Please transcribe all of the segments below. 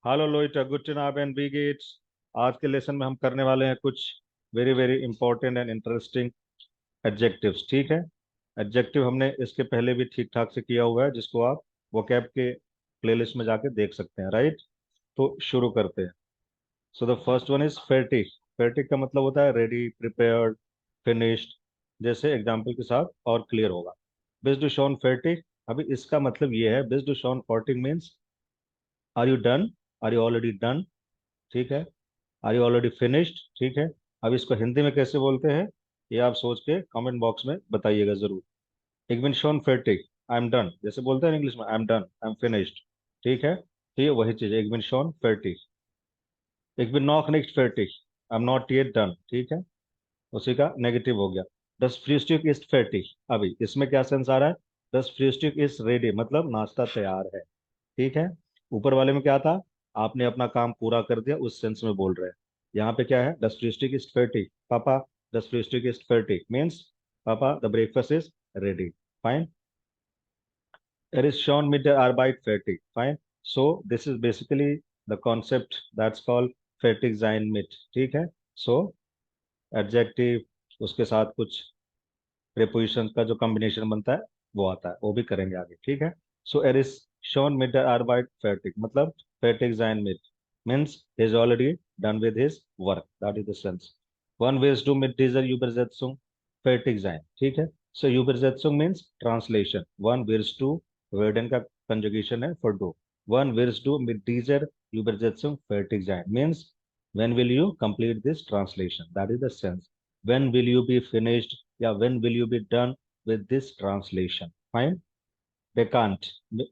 Hello लोइटा, good नाप and B gets. आज के लेसन में हम करने वाले हैं कुछ very very important and interesting adjectives. ठीक है। एडजेक्टिव हमने इसके पहले भी ठीक ठाक से किया हुआ है, जिसको आप वोकैब के प्लेलिस्ट में जाके देख सकते हैं। राइट। तो शुरू करते हैं। So the first one is फेर्टिक। फेर्टिक का मतलब होता है रेडी, प्रिपेयर्ड, फिनिश्ड। जैसे एग्जाम्पल के साथ और क्लियर होगा। बेस्ड शॉन फेर्टिक। अभी इसका मतलब ये है, बेस्ड शॉन फॉर्टिक means are you done, are you already done. ठीक है। Are you already finished. ठीक है। अब इसको हिंदी में कैसे बोलते हैं, ये आप सोच के कमेंट बॉक्स में बताइएगा जरूर। एक बिन शोन फेर्टिक, आई एम डन, जैसे बोलते हैं इंग्लिश में, I am done, I am finished. ठीक है। तो ये वही चीज, एक बिन शोन फेर्टिक। एक बिन नॉक नेक्स्ट फेर्टिक, I am not yet done. ठीक है। उसी का नेगेटिव हो गया। दस फ्रूस्टिक इज फेर्टिक। अभी इसमें क्या सेंस आ रहा है, दस फ्रूस्टिक इज रेडी, मतलब नाश्ता तैयार है। ठीक है। ऊपर वाले में क्या था, आपने अपना काम पूरा कर दिया, उस सेंस में बोल रहे हैं। यहाँ पे क्या है, द स्टैटिस्टिक इज फैटिग पापा, द स्टैटिस्टिक इज फैटिग मीन्स पापा the breakfast is ready. Fine. it is shown with the arbeit fatigue. Fine. So this is basically the concept that's called fatigue sein mit. ठीक है। so adjective उसके साथ कुछ प्रेपोजिशन का जो कॉम्बिनेशन बनता है वो आता है, वो भी करेंगे आगे। ठीक है। सो एर is shown mid arbeit fertig, मतलब fertig sein mit means he is already done with his work, that is the sense. One ways to mit dieser Übersetzung fertig sein। ठीक है। सो Übersetzung means translation, one ways to werden का conjugation है for do। one ways to mit dieser Übersetzung fertig sein means when will you complete this translation, that is the sense। when will you be finished या when will you be done with this translation। Fine. बेकांट।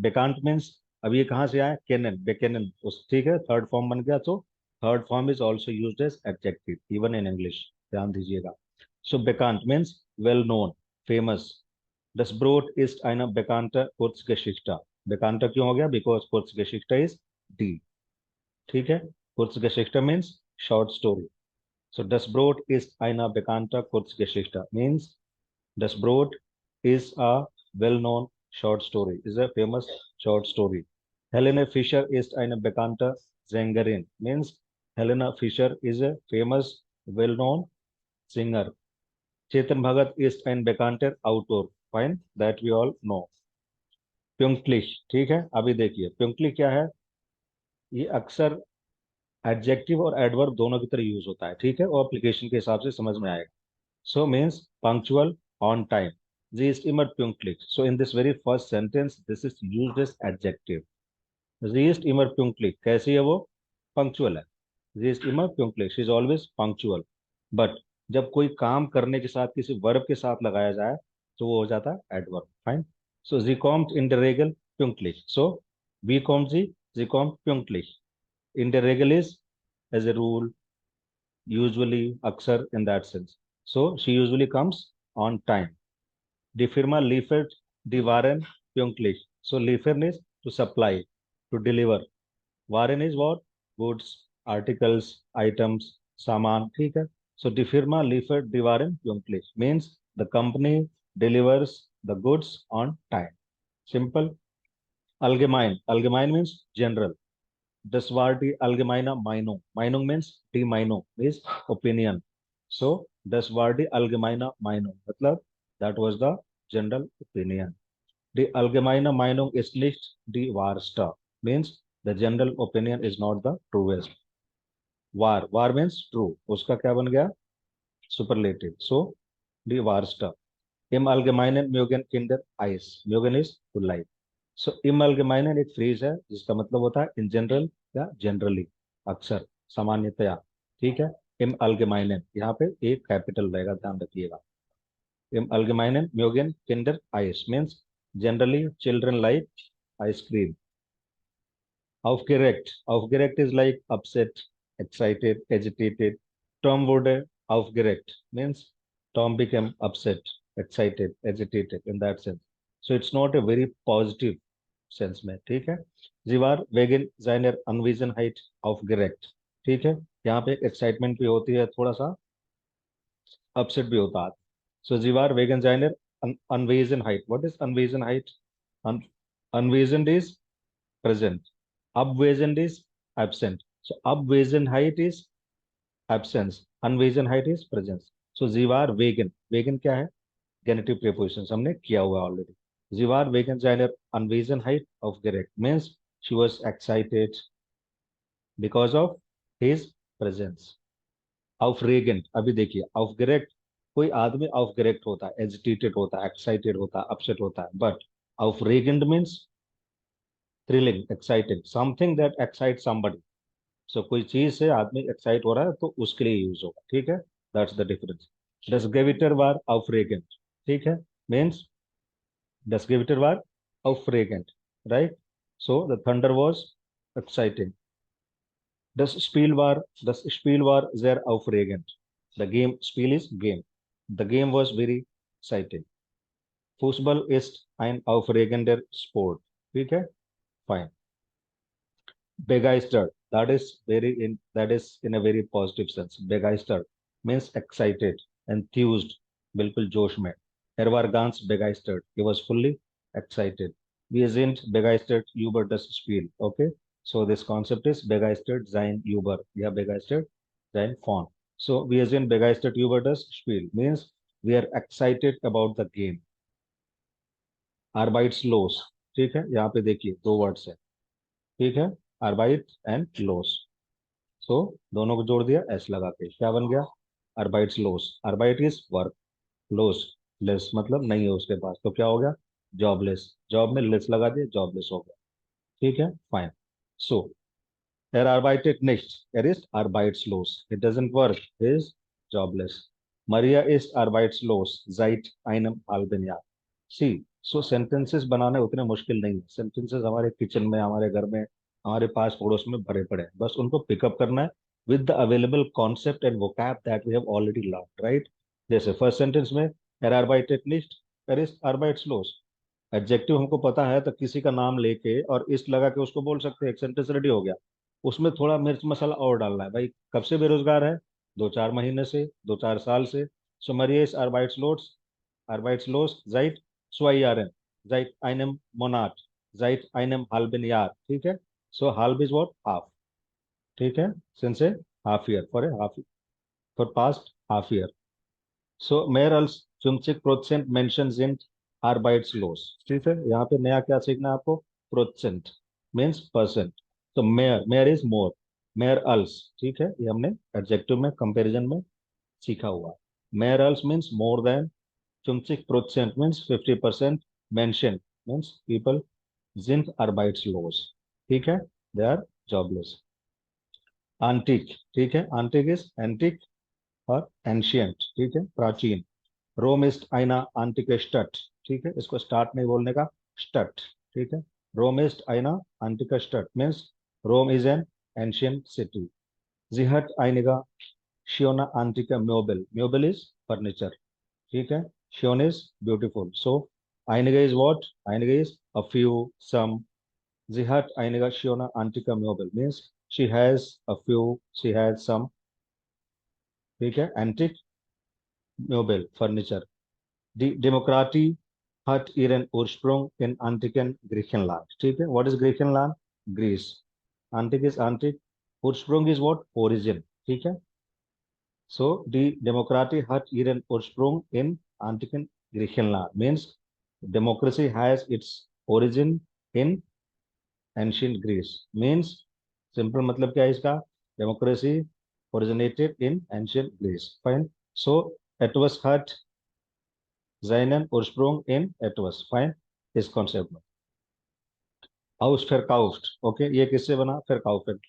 बेकांट means, अब ये कहाँ से आया, Kenin, बेकेनन उस, ठीक है, थर्ड फॉर्म बन गया। तो third form is also used as adjective even in English. ध्यान दीजिएगा। सो बेकांट means well known, famous. Das Brot ist eine bekannte Kurzgeschichte। bekannte क्यों हो गया, बिकॉज Kurzgeschichte is D। ठीक है। Kurzgeschichte means short story। so das Brot ist eine bekannte Kurzgeschichte means Das Brot is a well-known short story, is a famous short story. Helene Fischer ist eine bekannte Sängerin. Means Helena Fischer is a famous, well-known singer. Chetan Bhagat is ein bekannter Autor. Fine, that we all know. Pünktlich, ठीक है। अभी देखिए pünktlich क्या है, ये अक्सर adjective और adverb दोनों की तरह यूज होता है। ठीक है। और एप्लीकेशन के हिसाब से समझ में आएगा। So means punctual, on time. Sie ist immer pünktlich. So in this very first sentence, this is used as adjective. Sie ist immer pünktlich. कैसी है वो, punctual है। Sie ist immer pünktlich. She is always punctual. But जब कोई काम करने के साथ किसी वर्ब के साथ लगाया जाए तो वो हो जाता है adverb. Fine. So sie kommt in der Regel pünktlich. So wie kommt sie? Sie kommt pünktlich. In der Regel is as a rule, usually, अक्सर, in that sense. So she usually comes on time. Die Firma liefert die Waren pünktlich. So liefern is to supply, to deliver. Waren is what? Goods, articles, items, सामान। ठीक है। So die Firma liefert die Waren pünktlich means the company delivers the goods on time. Simple. Allgemein. Allgemein means general. Das war die allgemeine Meinung. Meinung means die Meinung means opinion. So das war die allgemeine Meinung, मतलब that was the general opinion. Die allgemeine Meinung ist nicht die wahrste means the general opinion is not the truest. War means true, उसका क्या बन गया, superlative. So die wahrste. Im Allgemeinen mögen Kinder Eis. Mögen is to like. सो इम अल्गेमाइनन एक phrase है जिसका मतलब होता है इन जनरल या जनरली, अक्सर, सामान्यतया। ठीक है। इम अल्गेमाइनन, यहाँ पे एक कैपिटल रहेगा, ध्यान रखिएगा। इम अल्गेमाइनन म्योगन किंडर आइस means generally children like ice cream. aufgeregt, aufgeregt is like upset, excited, agitated. Tom wurde aufgeregt means Tom became upset, excited, agitated in that sense. So it's not a very positive sense में। ठीक है। जीवार वेगन जाइनर अनविजनहाइट aufgeregt। ठीक है। यहाँ पे excitement भी होती है, थोड़ा सा अपसेट भी होता है। सो जीवार वेगन जाइनर अनविजनहाइट। व्हाट इज अनविजनहाइट? अनविजन is present, abwesend is absent. So Abwesenheit is absence, Anwesenheit is presence. So sie war wegen, wegen क्या है, genitive prepositions हमने किया हुआ already. Sie war wegen seiner Anwesenheit aufgeregt means she was excited because of his presence. Aufregend, अभी देखिए aufgeregt, कोई आदमी aufgeregt होता है, agitated होता है, excited होता है, upset होता है, but aufregend means thrilling, exciting, something that excites somebody. So कोई चीज से आदमी एक्साइट हो रहा है तो उसके लिए यूज होगा, ठीक है, that's the difference. Das Gewitter war aufregend, ठीक है, means das Gewitter war aufregend, right? So the thunder was exciting. Das Spiel war sehr aufregend. The game, Spiel is game. The game was very exciting. Fußball ist ein aufregender Sport. ठीक है, fine. Begeistert, that is in a very positive sense. Begeistert means excited, enthused, बिल्कुल जोश में. Er war ganz begeistert. He was fully excited. Wir sind begeistert über das Spiel. Okay, so this concept is begeistert sein über. Yeah, begeistert sein von. So wir sind begeistert über das Spiel means we are excited about the game. Arbeitslos, ठीक है, यहाँ पे देखिए दो words है, ठीक है, अर्बाइट and loss. सो दोनों को जोड़ दिया एस लगा के, क्या बन गया, orbits loss. Orbit is work, loss less मतलब नहीं है उसके पास, तो क्या हो गया, जॉबलेस. जॉब में लेस लगा दिया, जॉबलेस हो गया, ठीक है, fine. So er arbeitet nicht, er ist arbeitslos, it doesn't work, he is jobless. Maria ist arbeitslos seit einem halben Jahr. C, so sentences बनाने उतने मुश्किल नहीं है. सेंटेंसेस हमारे किचन में, हमारे घर में, हमारे पास पड़ोस में भरे पड़े हैं, बस उनको पिकअप करना है with the available concept and vocab that we have already learned, right? जैसे फर्स्ट सेंटेंस में er arbeitet nicht, er ist arbeitslos. Adjective हमको पता है तो किसी का नाम लेके और इस्ट लगा के उसको बोल सकते हैं, एक सेंटेंस रेडी हो गया. उसमें थोड़ा मिर्च मसाला और डालना है. भाई कब से बेरोजगार है, 2-4 महीने से, 2-4 साल से. सो मरिया is arbeitslos seit 2 Jahren, seit einem Monat, seit einem halben Jahr, ठीक है. So halb is what, half, ठीक है, since a half year, for a half, for past half year. So mehr als 50% Menschen sind arbeitslos, ठीक है. यहाँ पे नया क्या सीखना है आपको, प्रोसेंट मीन्स परसेंट. तो मेयर इज मोर, मेयर अल्स, ठीक है, ये हमने एडजेक्टिव में कंपैरिजन में सीखा हुआ है. मेयर अल्स means more than, 50% means 50%, mentioned means people sind arbeitslos, ठीक है, they are jobless. Antique, ठीक है, antique is antique और ancient, ठीक है, प्राचीन. Rome ist eine antike Stadt, ठीक है, इसको स्टार्ट नहीं बोलने का, Stadt, ठीक है. Rome ist eine antike Stadt means Rome is an ancient city. Sie hat einige schöne antike Möbel. Möbel is furniture, ठीक है. Shown is beautiful. So einige is what? Einige is a few, some. Sie hat einige schöne antike Möbel means she has a few, she has some. ठीक है, antique Möbel, furniture. Die Demokratie hat ihren Ursprung in antiken Griechenland. ठीक है, what is Griechenland? Greece. Antique is antique. Ursprung is what? Origin. ठीक है. So die Demokratie hat ihren Ursprung in antiken Griechenland means democracy has its origin in ancient Greece. Means simple मतलब क्या है इसका? Democracy originated in ancient Greece. Fine. So etwas hat seinen Ursprung in etwas. Fine. इस concept में. Haus verkauft. Okay. ये किससे बना? Verkaufen.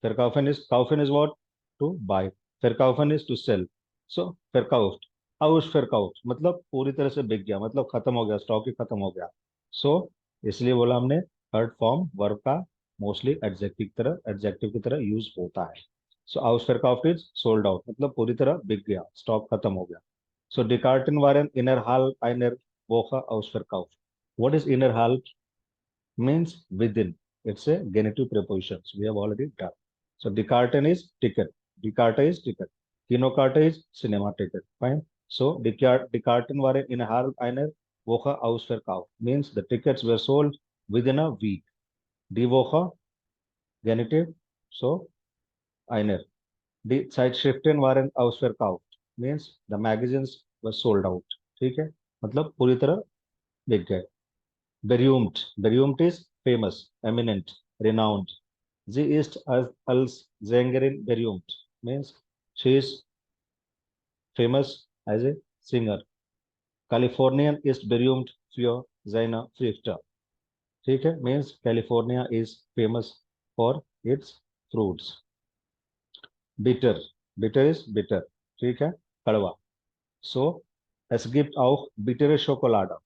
Kaufen is what? To buy. Verkaufen is to sell. So verkauft. Aus verkauft मतलब पूरी तरह से बिक गया, मतलब खत्म हो गया, स्टॉक ही खत्म हो गया. सो इसलिए बोला हमने थर्ड फॉर्म वर्ब का मोस्टली एडजेक्टिव की तरह यूज होता है. सो aus verkauft is sold out मतलब पूरी तरह बिक गया, स्टॉक खत्म हो गया. सो die Karten waren innerhalb einer Woche ausverkauft. What is innerhalb? Means within. It's a genitive preposition. We have already done. So the curtain is ticket. The curtain is ticket. Kinokarte is cinema ticket. Fine. So the curtain were in einer Woche ausverkauft. Means the tickets were sold within a week. Die Woche, genitive, So einer. Die Zeitschriften waren ausverkauft. Means the magazines were sold out. ठीक है, मतलब पूरी तरह बिक गए. Berühmt. Berühmt is famous, eminent, renowned. Sie ist als Sängerin berühmt. Means she is famous as a singer. Californian ist berühmt für seine Früchte. ठीक है, means California is famous for its fruits. Bitter. Bitter is bitter. ठीक है, कड़वा. So es gibt auch bittere Schokolade.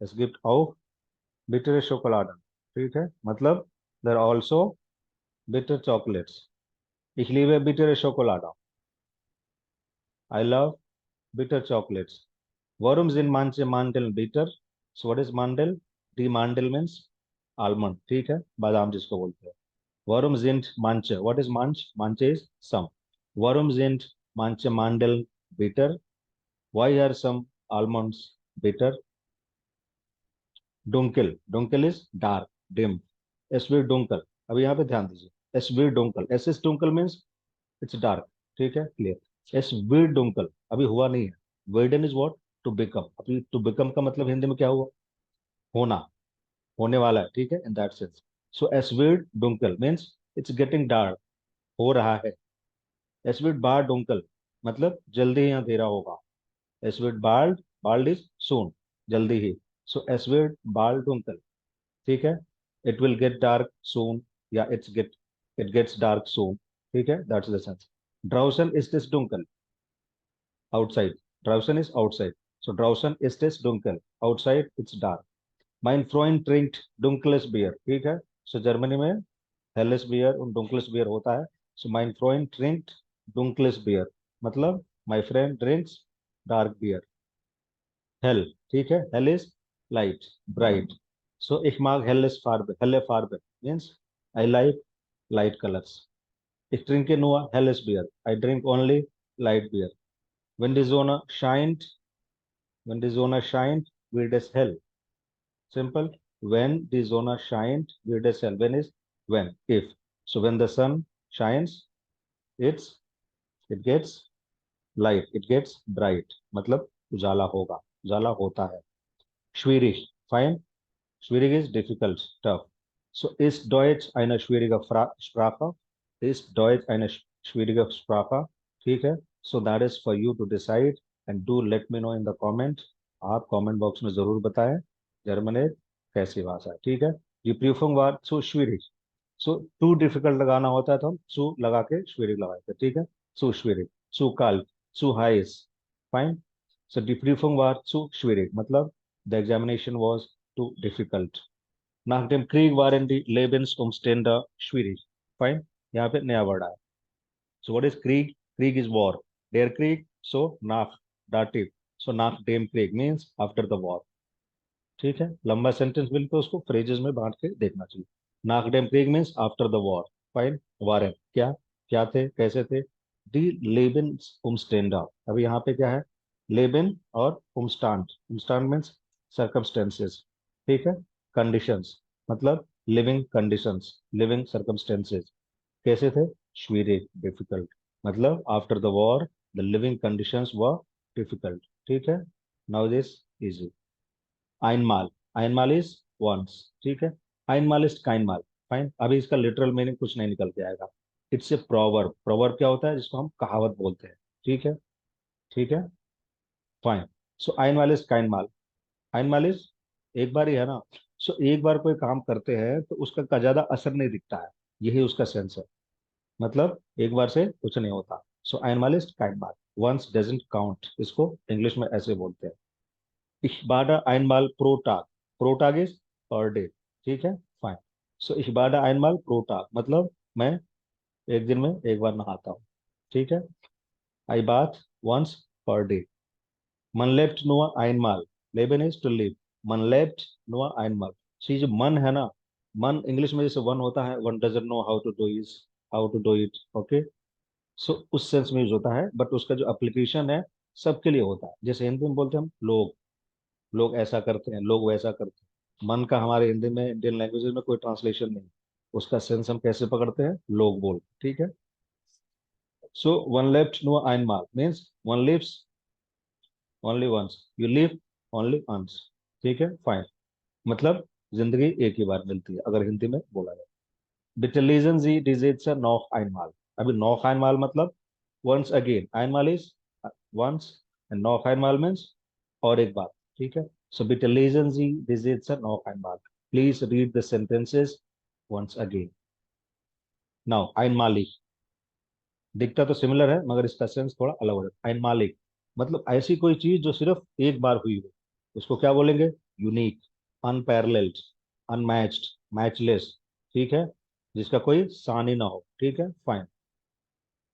Es gibt auch bittere Schokolade. ठीक है, मतलब there are also bitter chocolates. Ich liebe bittere Schokolade. I love bitter chocolates. Warum sind manche Mandeln bitter? So what is Mandel? Die Mandel means almond. ठीक है, बादाम जिसको बोलते हैं. Warum sind manche? What is manch? Manche is some. Warum sind manche Mandeln bitter? Why are some almonds bitter? Dunkel. Dunkel is dark, dim. Esvid dunkel. अभी यहाँ पे ध्यान दीजिए. Esvid dunkel. S is dunkel means it's dark. ठीक है, clear. Esvid dunkel. अभी हुआ नहीं है. Werden is what? To become. अभी to become का मतलब हिंदी में क्या हुआ? होना, होने वाला है. ठीक है, in that sense. So Esvid dunkel means it's getting dark. हो रहा है. Esvid bald dunkel मतलब जल्दी ही अंधेरा होगा. Esvid bald is soon, जल्दी ही. So Esvid bald dunkel. ठीक है, it will get dark soon या it gets dark soon. ठीक है, that's the sense. Draußen ist es dunkel. Outside. Draußen is outside. So draußen ist es dunkel. Outside it's dark. Mein Freund trinkt dunkles Bier. ठीक है, so Germany में helles Bier und dunkles Bier होता है. So mein Freund trinkt dunkles Bier मतलब my friend drinks dark beer. Hell. ठीक है, hell is light, bright. So ich mag helle Farbe means I like light colors. Ich trinke nur helles Bier. I drink only light beer. Wenn die Sonne scheint, wenn die Sonne scheint, wird es hell. Simple. When the Sonne scheint, wird es hell. When is when? If. So when the sun shines, it gets light. It gets bright. मतलब उजाला होगा. उजाला होता है. Schwierig. Fine. Schwierig is difficult, tough. So ist Deutsch eine schwierige Sprache? Ist Deutsch eine schwierige Sprache? ठीक है. So that is for you to decide and do let me know in the comment. आप comment box में जरूर बताएं German एक कैसी भाषा है. ठीक है. Die Prüfung war zu schwierig. So too difficult लगाना होता है तो हम zu लगा के schwierig लगाते हैं. ठीक है. Zu schwierig, zu kalt, zu heiß. Fine. So die Prüfung war zu schwierig. मतलब the examination was too difficult. Nach dem Krieg waren die Lebensumstände schwierig. Fine. यहाँ पे नया वर्ड आया. So what is Krieg? Krieg is war. Der Krieg. So nach dative. So nach dem Krieg means after the war. ठीक है, लंबा sentence मिलकर उसको phrases में बांट के देखना चाहिए. nach dem Krieg means after the war. Fine. waren क्या, क्या थे, कैसे थे. Die Lebensumstände. अभी यहाँ पे क्या है? Leben और Umstand. Umstand means circumstances. ठीक है. Conditions मतलब living conditions, living circumstances. कैसे थे? Schwierig, difficult. मतलब after the war the living conditions were difficult. ठीक है. Now this easy. einmal. Einmal is once. ठीक है. Einmal is keinmal. फाइन. अभी इसका लिटरल मीनिंग कुछ नहीं निकल के आएगा. It's a proverb. प्रोवर्ब क्या होता है? जिसको हम कहावत बोलते हैं. ठीक है. ठीक है. Fine. So einmal is keinmal. einmal is एक बार ही है ना. सो एक बार कोई काम करते हैं तो उसका का ज्यादा असर नहीं दिखता है. यही उसका सेंस है. मतलब एक बार से कुछ नहीं होता. सो einmal is keinmal. once doesn't count. इसको इंग्लिश में ऐसे बोलते हैं. Ich bade einmal pro Tag. Pro Tag is per day. ठीक है. फाइन. सो ich bade einmal pro Tag मतलब मैं एक दिन में एक बार नहाता हूँ. ठीक है. I bath once per day. Man lebt nur einmal. Leben is to live. Man lebt nur einmal. So ये जो मन है ना, मन इंग्लिश में जैसे वन होता है, one doesn't know how to do it. Okay. So उस सेंस में यूज होता है, बट उसका जो एप्लीकेशन है सबके लिए होता है. जैसे हिंदी में बोलते हैं हम लोग, लोग ऐसा करते हैं, लोग वैसा करते हैं. मन का हमारे हिंदी में, इंडियन लैंग्वेज में कोई ट्रांसलेशन नहीं. उसका सेंस हम कैसे पकड़ते हैं, लोग बोल, ठीक है। सो वन लेफ्ट नो einmal means one lives only once, you live only once, ठीक है, फाइन। मतलब जिंदगी एक ही बार मिलती है, अगर हिंदी में बोला जाए। Bitte lesen Sie die Sätze noch einmal. अभी noch einmal मतलब once again. Einmal is once and noch einmal means और एक बार, ठीक है। So bitte lesen Sie die Sätze noch einmal. Please read the sentences once again. Now einmalig दिखता तो similar है मगर इसका सेंस थोड़ा अलग हो जाता है। einmalig मतलब ऐसी कोई चीज जो सिर्फ एक बार हुई हो, उसको क्या बोलेंगे, यूनिक, अनपैरेलल्ड, अनमैच्ड, मैचलेस, ठीक है, जिसका कोई सानी ना हो, ठीक है, fine.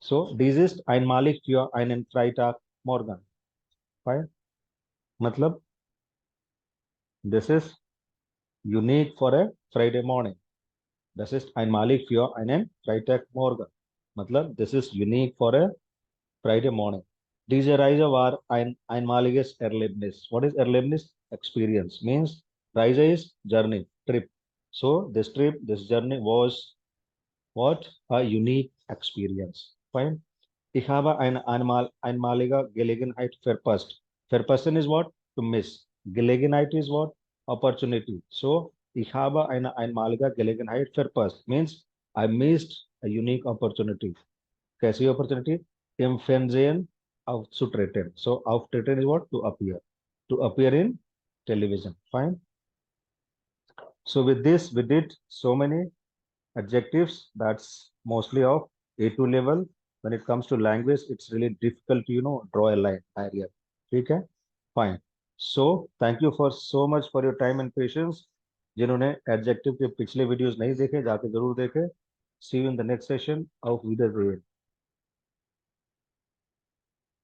So, dies ist einmalig für einen Freitag morgen. Fine. मतलब this is unique for a Friday morning. Das ist einmalig für einen Freitag morgen. मतलब this is unique for a Friday morning. Diese Reise war ein einmaliges Erlebnis. What is Erlebnis? Experience. Means Reise is journey, trip. So this trip, this journey was what? A unique experience. Fine. Ich habe eine einmalige Gelegenheit verpasst. Verpassen is what? To miss. Gelegenheit is what? Opportunity. So, ich habe eine einmalige Gelegenheit verpasst. Means, I missed a unique opportunity. कैसी opportunity? Im Fernsehen aufzutreten. So, auftreten is what? To appear. To appear in television. Fine. So, with this, we did so many adjectives. That's mostly of A2 level. When it comes to language, it's really difficult to draw a line area. Okay, fine. So thank you for so much for your time and patience. जिन्होंने adjective के पिछले videos नहीं देखे जाके जरूर देखे। See you in the next session of video.